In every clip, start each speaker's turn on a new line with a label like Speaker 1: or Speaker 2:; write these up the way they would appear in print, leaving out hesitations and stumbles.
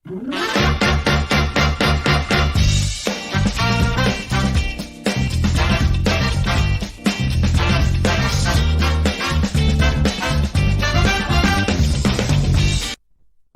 Speaker 1: La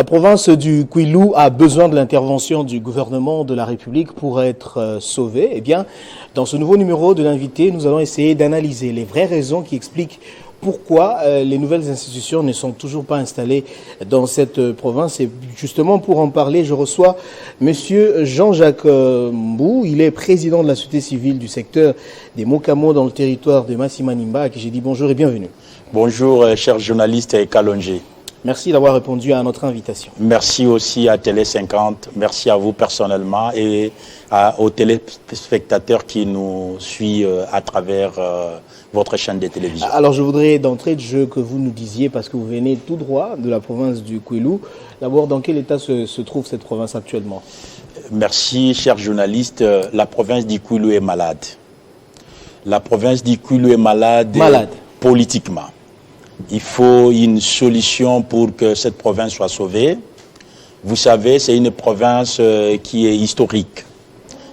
Speaker 1: province du Kwilu a besoin de l'intervention du gouvernement de la République pour être sauvée. Eh bien, dans ce nouveau numéro de l'invité, nous allons essayer d'analyser les vraies raisons qui expliquent pourquoi les nouvelles institutions ne sont toujours pas installées dans cette province. Et justement, pour en parler, je reçois Monsieur Jean-Jacques Mbou. Il est président de la société civile du secteur des Mokamo dans le territoire de Masimanimba, à qui j'ai dit bonjour et bienvenue.
Speaker 2: Bonjour, chers journalistes et Kalonji.
Speaker 1: Merci d'avoir répondu à notre invitation.
Speaker 2: Merci aussi à Télé 50, merci à vous personnellement et aux téléspectateurs qui nous suivent à travers votre chaîne de télévision.
Speaker 1: Alors je voudrais d'entrée de jeu que vous nous disiez, parce que vous venez tout droit de la province du Kwilu, d'abord dans quel état se trouve cette province actuellement?
Speaker 2: Merci, chers journalistes. La province du Kwilu est malade. La province du Kwilu est malade. Politiquement. Il faut une solution pour que cette province soit sauvée. Vous savez, c'est une province qui est historique.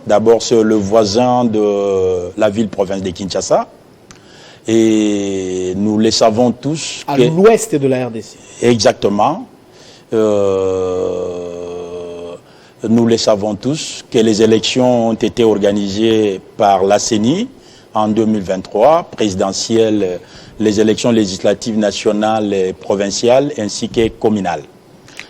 Speaker 2: D'abord, c'est le voisin de la ville-province de Kinshasa. Et nous le savons tous.
Speaker 1: À l'ouest de la RDC.
Speaker 2: Exactement. Nous le savons tous que les élections ont été organisées par la CENI en 2023, présidentielles, les élections législatives nationales et provinciales ainsi que communales.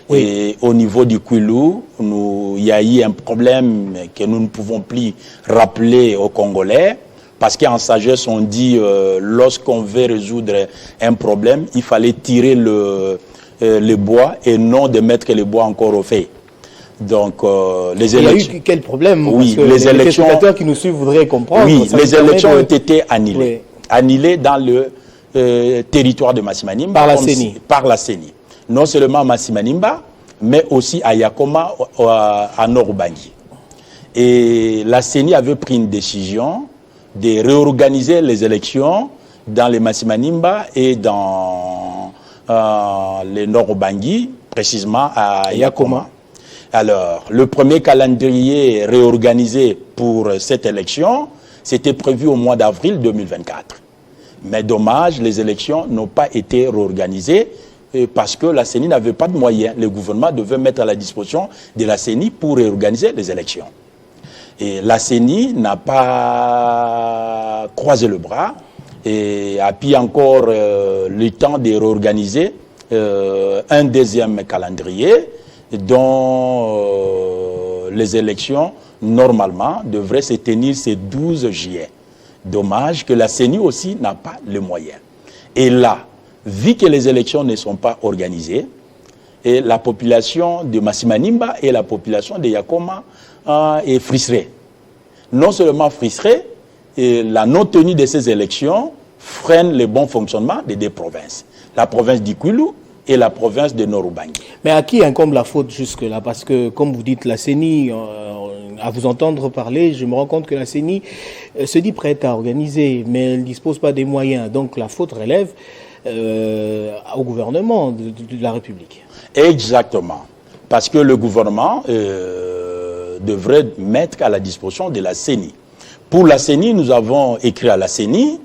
Speaker 2: Oui. Et au niveau du Kwilu, il y a eu un problème que nous ne pouvons plus rappeler aux Congolais, parce qu'en sagesse on dit lorsqu'on veut résoudre un problème, il fallait tirer le bois et non de mettre le bois encore au feu. Donc, les élections... Il y a
Speaker 1: eu quel problème?
Speaker 2: Oui,
Speaker 1: parce que
Speaker 2: les élections...
Speaker 1: spectateurs qui nous suivent voudraient comprendre.
Speaker 2: Oui, les élections ont été annulées. Oui. Annulées dans le territoire de Masimanimba.
Speaker 1: Par la CENI.
Speaker 2: Par la CENI. Non seulement à Masimanimba, mais aussi à Yakoma, à Nord-Ubangi. Et la CENI avait pris une décision de réorganiser les élections dans les Masimanimba et dans les Nord-Ubangi, précisément à Yakoma. Alors, le premier calendrier réorganisé pour cette élection, c'était prévu au mois d'avril 2024. Mais dommage, les élections n'ont pas été réorganisées parce que la CENI n'avait pas de moyens. Le gouvernement devait mettre à la disposition de la CENI pour réorganiser les élections. Et la CENI n'a pas croisé le bras et a pris encore le temps de réorganiser un deuxième calendrier dont les élections, normalement, devraient se tenir ce 12 juillet. Dommage que la CENI aussi n'a pas les moyens. Et là, vu que les élections ne sont pas organisées, et la population de Masimanimba et la population de Yakoma est frustrée. Non seulement frustrée, et la non-tenue de ces élections freine le bon fonctionnement des deux provinces. La province du Kwilu et la province de Nord-Ubangi.
Speaker 1: Mais à qui incombe la faute jusque-là? Parce que, comme vous dites, la CENI, à vous entendre parler, je me rends compte que la CENI se dit prête à organiser, mais elle ne dispose pas des moyens. Donc la faute relève au gouvernement de la République.
Speaker 2: Exactement. Parce que le gouvernement devrait mettre à la disposition de la CENI. Pour la CENI, nous avons écrit à la CENI.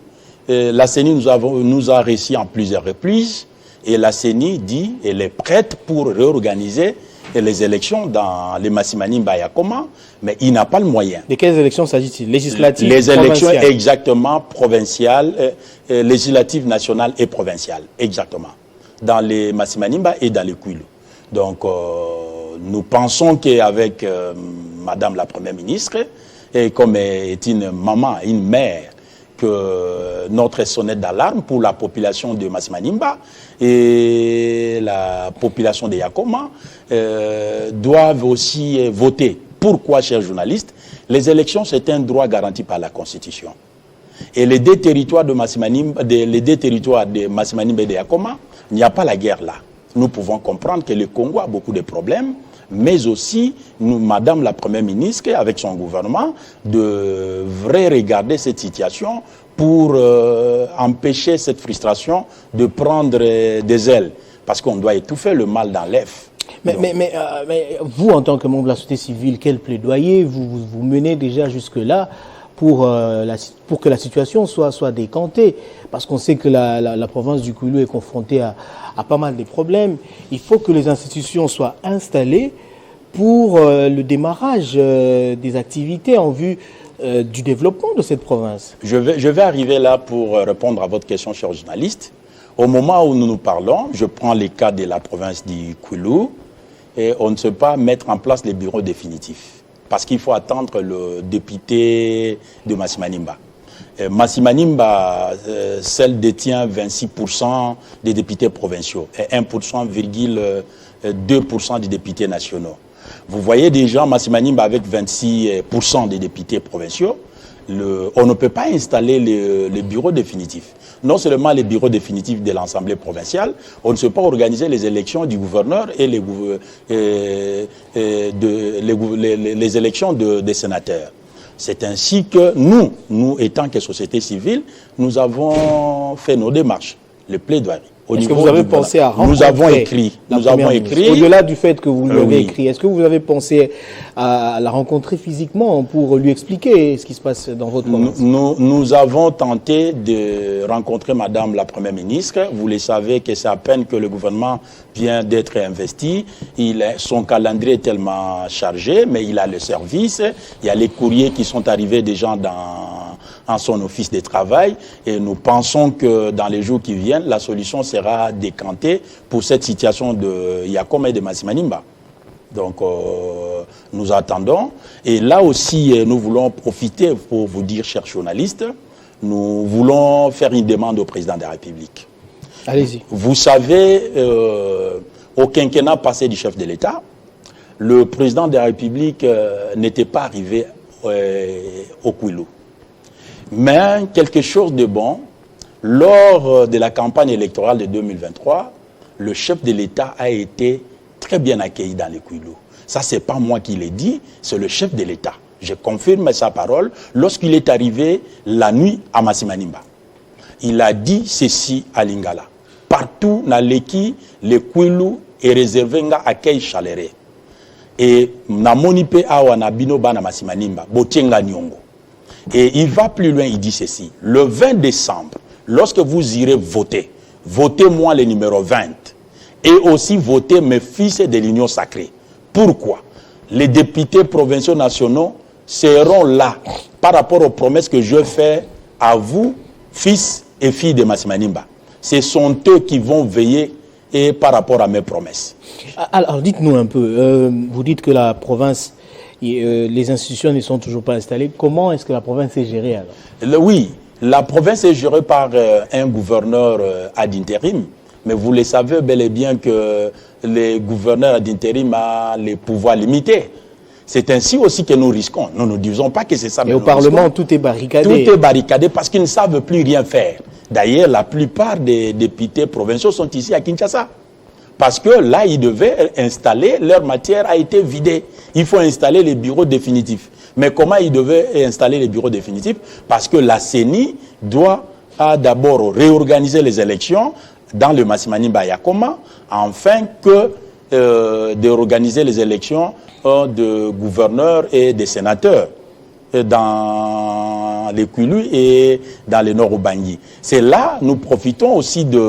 Speaker 2: La CENI nous a réussi en plusieurs reprises. Et la CENI dit qu'elle est prête pour réorganiser les élections dans les Masimanimba et Yakoma, mais il n'a pas le moyen.
Speaker 1: De quelles élections s'agit-il? Législatives?
Speaker 2: Les élections exactement provinciales, législatives nationales et provinciales, exactement. Dans les Masimanimba et dans les Kwilu. Donc, nous pensons qu'avec Madame la Première ministre, et comme est une maman, une mère, que notre sonnette d'alarme pour la population de Masimanimba et la population de Yakoma doivent aussi voter. Pourquoi, chers journalistes? Les élections, c'est un droit garanti par la Constitution. Et les deux territoires de Masimanimba, et de Yakoma, il n'y a pas la guerre là. Nous pouvons comprendre que le Congo a beaucoup de problèmes, mais aussi, Madame la Première ministre, avec son gouvernement, devrait regarder cette situation pour empêcher cette frustration de prendre des ailes. Parce qu'on doit étouffer le mal dans l'œuf.
Speaker 1: Mais vous, en tant que membre de la société civile, quel plaidoyer vous menez déjà jusque-là pour que la situation soit décantée? Parce qu'on sait que la province du Kwilu est confrontée à pas mal de problèmes. Il faut que les institutions soient installées pour le démarrage des activités en vue du développement de cette province.
Speaker 2: Je vais arriver là pour répondre à votre question, cher journaliste. Au moment où nous parlons, je prends les cas de la province du Kwilu, et on ne sait pas mettre en place les bureaux définitifs. Parce qu'il faut attendre le député de Massimanimba. Massimanimba, celle détient 26% des députés provinciaux et 1,2% des députés nationaux. Vous voyez déjà Massimanimba avec 26% des députés provinciaux. On ne peut pas installer les bureaux définitifs. Non seulement les bureaux définitifs de l'Assemblée provinciale, on ne sait pas organiser les élections du gouverneur et les élections des sénateurs. C'est ainsi que nous étant que société civile, nous avons fait nos démarches, les plaidoiries.
Speaker 1: Est-ce que vous avez pensé à rencontrer
Speaker 2: Nous avons écrit.
Speaker 1: Au-delà du fait que vous l'avez écrit, est-ce que vous avez pensé à la rencontrer physiquement pour lui expliquer ce qui se passe dans votre province?
Speaker 2: Nous avons tenté de rencontrer Madame la Première ministre. Vous le savez que c'est à peine que le gouvernement vient d'être investi. Son calendrier est tellement chargé, mais il a le service. Il y a les courriers qui sont arrivés déjà en son office de travail, et nous pensons que dans les jours qui viennent, la solution sera décantée pour cette situation de Yakoma et de Massimanimba. Donc, nous attendons. Et là aussi, nous voulons profiter pour vous dire, chers journalistes, nous voulons faire une demande au président de la République.
Speaker 1: Allez-y.
Speaker 2: Vous savez, au quinquennat passé du chef de l'État, le président de la République n'était pas arrivé au Kwilu. Mais quelque chose de bon, lors de la campagne électorale de 2023, le chef de l'État a été très bien accueilli dans les Kwilu. Ça, ce n'est pas moi qui l'ai dit, c'est le chef de l'État. Je confirme sa parole lorsqu'il est arrivé la nuit à Massimanimba. Il a dit ceci à Lingala. Partout dans l'équipe, le Kwilu est réservé à accueil chaleureux. Et na monipe awa na bino bana Massimanimba, botienga nyongo. Et il va plus loin, il dit ceci. Le 20 décembre, lorsque vous irez voter, votez-moi le numéro 20. Et aussi votez mes fils de l'Union sacrée. Pourquoi? Les députés provinciaux nationaux seront là par rapport aux promesses que je fais à vous, fils et filles de Massimanimba. Ce sont eux qui vont veiller et par rapport à mes promesses.
Speaker 1: Alors dites-nous un peu, vous dites que la province... les institutions ne sont toujours pas installées. Comment est-ce que la province est gérée alors?
Speaker 2: Oui, la province est gérée par un gouverneur ad intérim. Mais vous le savez bel et bien que les gouverneurs ad intérim ont les pouvoirs limités. C'est ainsi aussi que nous risquons. Nous ne disons pas que c'est ça.
Speaker 1: Et au Parlement, tout est barricadé.
Speaker 2: Tout est barricadé parce qu'ils ne savent plus rien faire. D'ailleurs, la plupart des députés provinciaux sont ici à Kinshasa. Parce que là, ils devaient installer, leur matière a été vidée. Il faut installer les bureaux définitifs. Mais comment ils devaient installer les bureaux définitifs? Parce que la CENI doit d'abord réorganiser les élections dans le Massimanimba Yakoma, afin que de réorganiser les élections de gouverneurs et de sénateurs dans les Kwilu et dans le Nord Ubangi. C'est là, nous profitons aussi de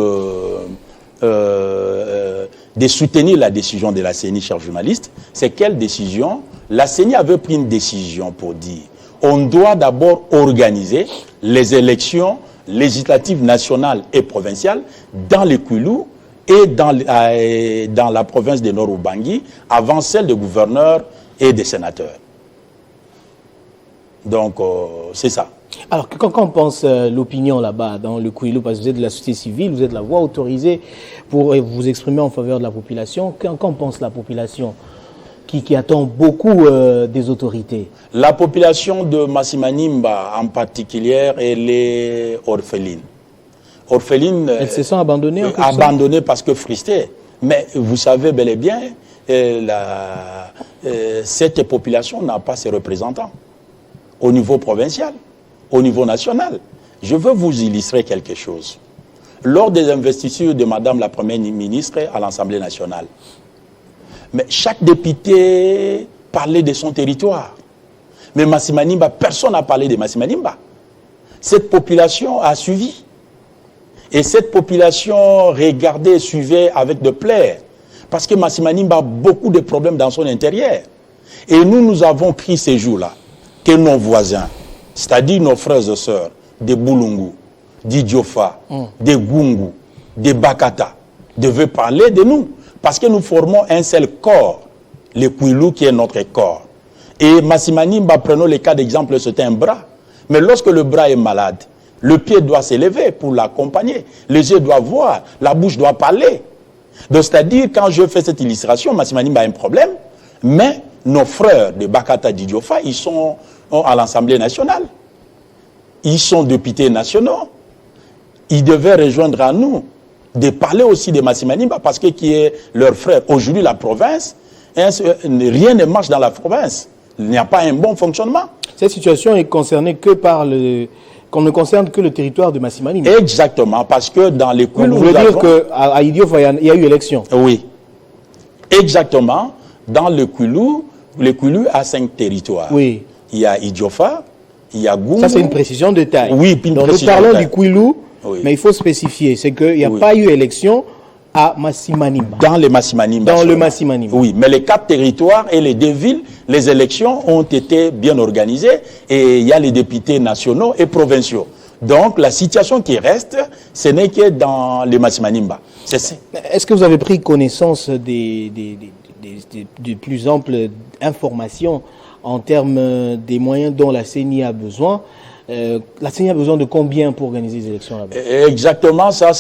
Speaker 2: soutenir la décision de la CENI, chers journalistes. C'est quelle décision? La CENI avait pris une décision pour dire on doit d'abord organiser les élections législatives nationales et provinciales dans les Kwilu et dans la province de Nord Ubangi avant celle des gouverneurs et des sénateurs. Donc, c'est ça.
Speaker 1: Alors, quand on pense l'opinion là-bas, dans le Kwilu, parce que vous êtes de la société civile, vous êtes la voix autorisée pour vous exprimer en faveur de la population, quand pense la population qui attend beaucoup des autorités?
Speaker 2: La population de Massimanimba, en particulier, elle est orpheline.
Speaker 1: Elles se sont abandonnées
Speaker 2: abandonnées parce que frustrées. Mais vous savez bel et bien, cette population n'a pas ses représentants au niveau provincial, au niveau national. Je veux vous illustrer quelque chose. Lors des investitures de Madame la Première ministre à l'Assemblée nationale, Mais chaque député parlait de son territoire. Mais Massimanimba, personne n'a parlé de Massimanimba. Cette population a suivi. Et cette population regardait et suivait avec de plaisir. Parce que Massimanimba a beaucoup de problèmes dans son intérieur. Et nous avons pris ces jours-là que nos voisins, c'est-à-dire nos frères et sœurs, des Boulungu, d'Idiofa, des Gungu, des Bakata, devaient parler de nous. Parce que nous formons un seul corps, le Kwilu qui est notre corps. Et Massimanimba, prenons le cas d'exemple, c'est un bras. Mais lorsque le bras est malade, le pied doit s'élever pour l'accompagner. Les yeux doivent voir, la bouche doit parler. Donc c'est-à-dire, quand je fais cette illustration, Massimanimba a un problème, mais nos frères de Bakata d'Idiofa, ils sont à l'Assemblée nationale. Ils sont députés nationaux. Ils devaient rejoindre à nous, de parler aussi de Massimanimba, parce que qui est leur frère. Aujourd'hui, la province, rien ne marche dans la province. Il n'y a pas un bon fonctionnement.
Speaker 1: Cette situation est concernée que par qu'on ne concerne que le territoire de Massimanimba.
Speaker 2: Exactement, parce que dans les Kwilu...
Speaker 1: Vous voulez dire qu'à Idiofa, il y a eu élection?
Speaker 2: Oui. Exactement. Dans le Kwilu a 5 territoires.
Speaker 1: Oui.
Speaker 2: Il y a Idiofa, il y a Gungu.
Speaker 1: Ça, c'est une précision de taille.
Speaker 2: Oui, puis une
Speaker 1: donc
Speaker 2: précision
Speaker 1: nous parlons
Speaker 2: de taille.
Speaker 1: du Kwilu,
Speaker 2: oui.
Speaker 1: Mais il faut spécifier. C'est qu'il n'y a pas eu élection à Massimanimba.
Speaker 2: Dans le Massimanimba.
Speaker 1: Dans le Massimanimba.
Speaker 2: Oui, mais les 4 territoires et les 2 villes, les élections ont été bien organisées et il y a les députés nationaux et provinciaux. Donc la situation qui reste, ce n'est que dans le Massimanimba.
Speaker 1: Est-ce que vous avez pris connaissance des plus amples informations en termes des moyens dont la CENI a besoin? La CENI a besoin de combien pour organiser les élections là-bas?
Speaker 2: Exactement, ça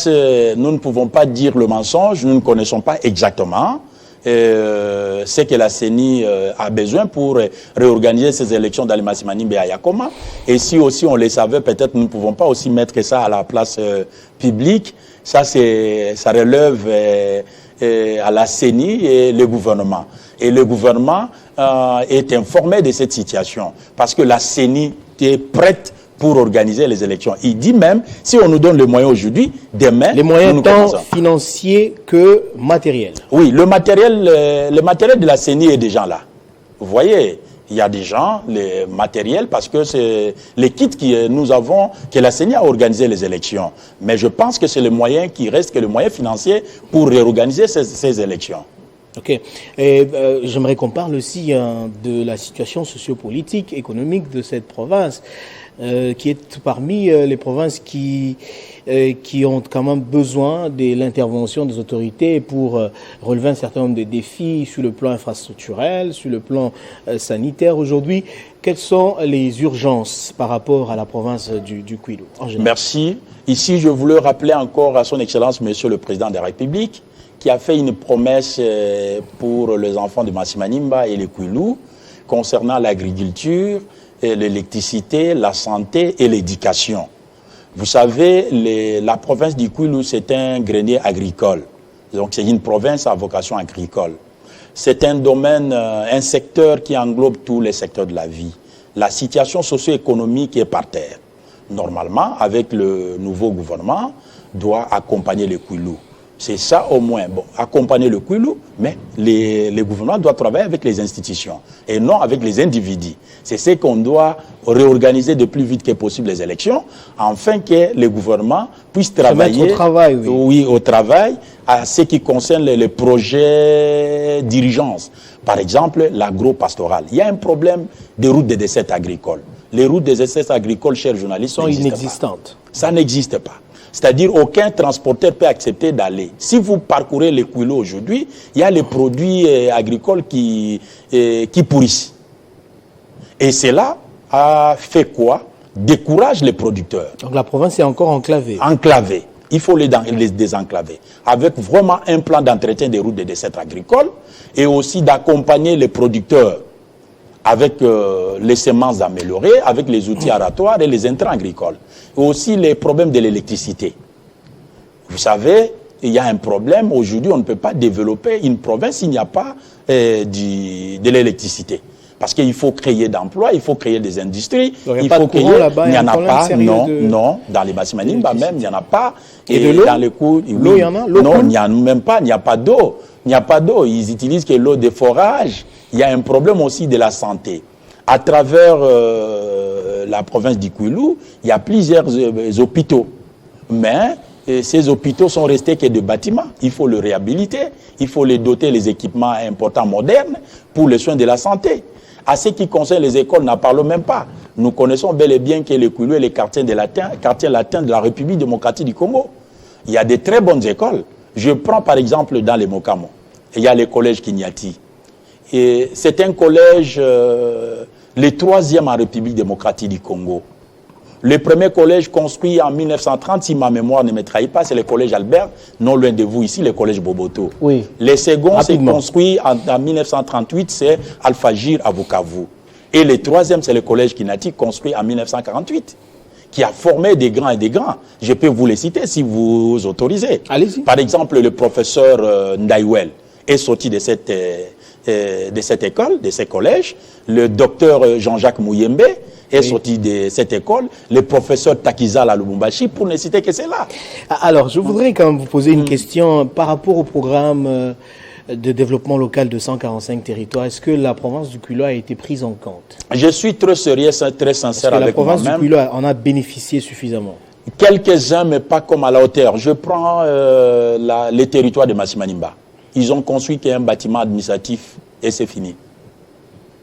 Speaker 2: nous ne pouvons pas dire le mensonge, nous ne connaissons pas exactement ce que la CENI a besoin pour réorganiser ces élections dans le Massimanimba et à Yakoma. Et si aussi on le savait, peut-être nous ne pouvons pas aussi mettre ça à la place publique. Ça relève à la CENI et le gouvernement. Et le gouvernement est informé de cette situation parce que la CENI est prête pour organiser les élections. Il dit même, si on nous donne les moyens aujourd'hui, demain...
Speaker 1: Les moyens tant financiers que matériels.
Speaker 2: Oui, le matériel de la CENI est déjà là. Vous voyez, il y a des gens, les matériels, parce que c'est les kits que nous avons, que la CENI a organisé les élections. Mais je pense que c'est le moyen qui reste, que le moyen financier pour réorganiser ces élections.
Speaker 1: Ok. J'aimerais qu'on parle aussi de la situation sociopolitique, économique de cette province, qui est parmi les provinces qui ont quand même besoin de l'intervention des autorités pour relever un certain nombre de défis sur le plan infrastructurel, sur le plan sanitaire. Aujourd'hui, quelles sont les urgences par rapport à la province du Kwilu en général?
Speaker 2: Merci. Ici, je voulais rappeler encore à son Excellence, Monsieur le Président de la République, qui a fait une promesse pour les enfants de Massimanimba et les Kwilu concernant l'agriculture, l'électricité, la santé et l'éducation. Vous savez, la province du Kwilu, c'est un grenier agricole. Donc, c'est une province à vocation agricole. C'est un domaine, un secteur qui englobe tous les secteurs de la vie. La situation socio-économique est par terre. Normalement, avec le nouveau gouvernement, doit accompagner les Kwilu. C'est ça au moins. Bon, accompagner le Kwilu, mais les gouvernements doivent travailler avec les institutions et non avec les individus. C'est ce qu'on doit réorganiser le plus vite que possible les élections, afin que les gouvernements puissent travailler
Speaker 1: au travail, oui.
Speaker 2: Au travail, à ce qui concerne les projets d'urgence. Par exemple, l'agro-pastoral. Il y a un problème des routes de dessert agricoles. Les routes de dessert agricoles, chers journalistes,
Speaker 1: sont inexistantes.
Speaker 2: Ça n'existe pas. C'est-à-dire aucun transporteur peut accepter d'aller. Si vous parcourez les Kwilu aujourd'hui, il y a les produits agricoles qui pourrissent. Et cela a fait quoi? Décourage les producteurs.
Speaker 1: Donc la province est encore enclavée.
Speaker 2: Enclavée. Il faut les désenclaver. Avec vraiment un plan d'entretien des routes de dessert agricoles et aussi d'accompagner les producteurs avec les semences améliorées, avec les outils aratoires et les intrants agricoles. Et aussi les problèmes de l'électricité. Vous savez, il y a un problème. Aujourd'hui, on ne peut pas développer une province s'il n'y a pas de l'électricité. Parce qu'il faut créer d'emplois, il faut créer des industries.
Speaker 1: Il faut créer
Speaker 2: là-bas. Il n'y en a pas, non. Dans les Massimanimba même, il n'y en a pas.
Speaker 1: Et de l'eau?
Speaker 2: Dans les cours,
Speaker 1: l'eau, il y en a?
Speaker 2: Non, il n'y en a même pas, il n'y a pas d'eau. Il n'y a pas d'eau. Ils utilisent que l'eau des forages. Il y a un problème aussi de la santé. À travers la province du Kwilu, il y a plusieurs hôpitaux. Mais ces hôpitaux sont restés que des bâtiments. Il faut les réhabiliter. Il faut les doter les équipements importants modernes pour les soins de la santé. À ce qui concerne les écoles, n'en parlons même pas. Nous connaissons bel et bien que le Kwilu est le quartier latin de la République démocratique du Congo. Il y a de très bonnes écoles. Je prends par exemple dans les Mokamo. Il y a le collège Kinyati. Et c'est un collège, le troisième en République démocratique du Congo. Le premier collège construit en 1930, si ma mémoire ne me trahit pas, c'est le collège Albert, non loin de vous ici, le collège Boboto.
Speaker 1: Oui.
Speaker 2: Le second, c'est construit en 1938, c'est Al-Fajir à Bukavu. Et le troisième, c'est le collège Kinati, construit en 1948, qui a formé des grands et des grands. Je peux vous les citer si vous autorisez.
Speaker 1: Allez-y.
Speaker 2: Par exemple, le professeur Ndaïwel est sorti de cette école, de ce collège. Le docteur Jean-Jacques Mouyembe est sorti de cette école. Le professeur Takizala Lubumbashi, pour ne citer que cela.
Speaker 1: Alors, je voudrais quand même vous poser une question par rapport au programme de développement local de 145 territoires. Est-ce que la province du Kwilu a été prise en compte?
Speaker 2: Je suis très sérieux, très sincère avec moi-même.
Speaker 1: La province du Kwilu en a bénéficié suffisamment?
Speaker 2: Quelques-uns, mais pas comme à la hauteur. Je prends les territoires de Masimanimba. Ils ont construit qu'un bâtiment administratif et c'est fini.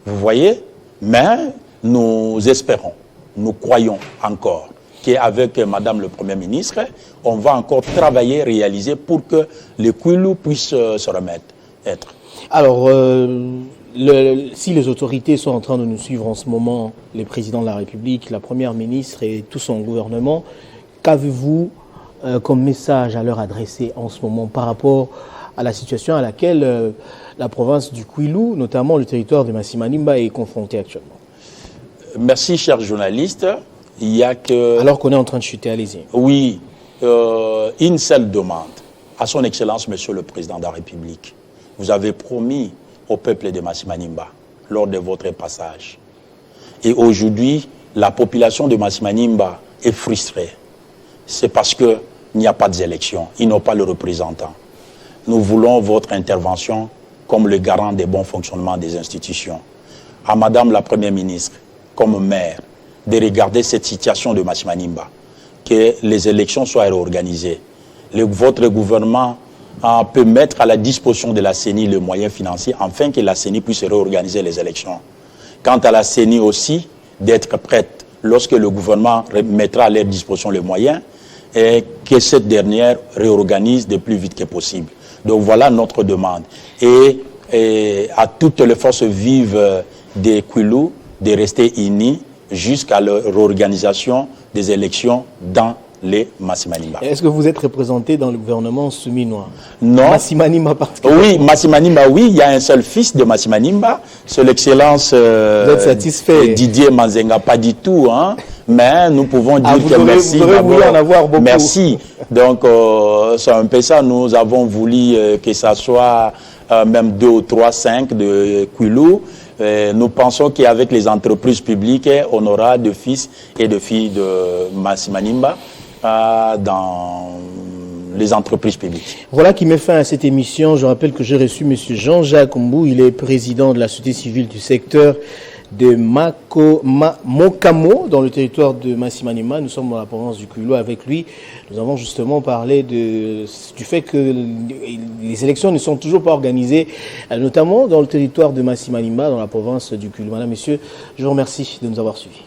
Speaker 2: Vous voyez? Mais nous espérons, nous croyons encore qu'avec Madame le Premier ministre, on va encore travailler, réaliser pour que le Kwilu puisse se remettre.
Speaker 1: Alors, si les autorités sont en train de nous suivre en ce moment, les présidents de la République, la Première ministre et tout son gouvernement, qu'avez-vous comme message à leur adresser en ce moment par rapport à la situation à laquelle la province du Kwilu, notamment le territoire de Masimanimba, est confrontée actuellement?
Speaker 2: Merci, cher journaliste. Il y a que...
Speaker 1: Alors qu'on est en train de chuter, allez-y.
Speaker 2: Oui, une seule demande à son Excellence, Monsieur le Président de la République. Vous avez promis au peuple de Masimanimba lors de votre passage. Et aujourd'hui, la population de Masimanimba est frustrée. C'est parce qu'il n'y a pas d'élection. Ils n'ont pas le représentant. Nous voulons votre intervention comme le garant des bons fonctionnements des institutions. À Madame la Première ministre, comme maire, de regarder cette situation de Masimanimba, que les élections soient réorganisées. Votre gouvernement peut mettre à la disposition de la CENI les moyens financiers afin que la CENI puisse réorganiser les élections. Quant à la CENI aussi, d'être prête lorsque le gouvernement mettra à leur disposition les moyens et que cette dernière réorganise le plus vite que possible. Donc voilà notre demande. Et à toutes les forces vives des Kwilu de rester unis jusqu'à la réorganisation des élections dans les Masimanimba.
Speaker 1: Est-ce que vous êtes représenté dans le gouvernement Souminois?
Speaker 2: Non.
Speaker 1: Masimanimba particulièrement.
Speaker 2: Oui, Masimanimba, oui. Il y a un seul fils de Masimanimba. C'est l'excellence
Speaker 1: vous êtes satisfait?
Speaker 2: Didier Manzenga, pas du tout. Hein. Mais nous pouvons dire que merci.
Speaker 1: Vous aurez voulu en avoir beaucoup.
Speaker 2: Merci. Donc, c'est un peu ça. Nous avons voulu que ça soit même 2 ou 3, 5 de Kwilu. Nous pensons qu'avec les entreprises publiques, on aura de fils et de filles de Masimanimba dans les entreprises publiques.
Speaker 1: Voilà qui met fin à cette émission. Je rappelle que j'ai reçu M. Jean-Jacques Mbou. Il est président de la société civile du secteur de Mokamo, dans le territoire de Masimanimba. Nous sommes dans la province du Kwilu avec lui. Nous avons justement parlé du fait que les élections ne sont toujours pas organisées, notamment dans le territoire de Masimanimba, dans la province du Kwilu. Madame, Messieurs, je vous remercie de nous avoir suivis.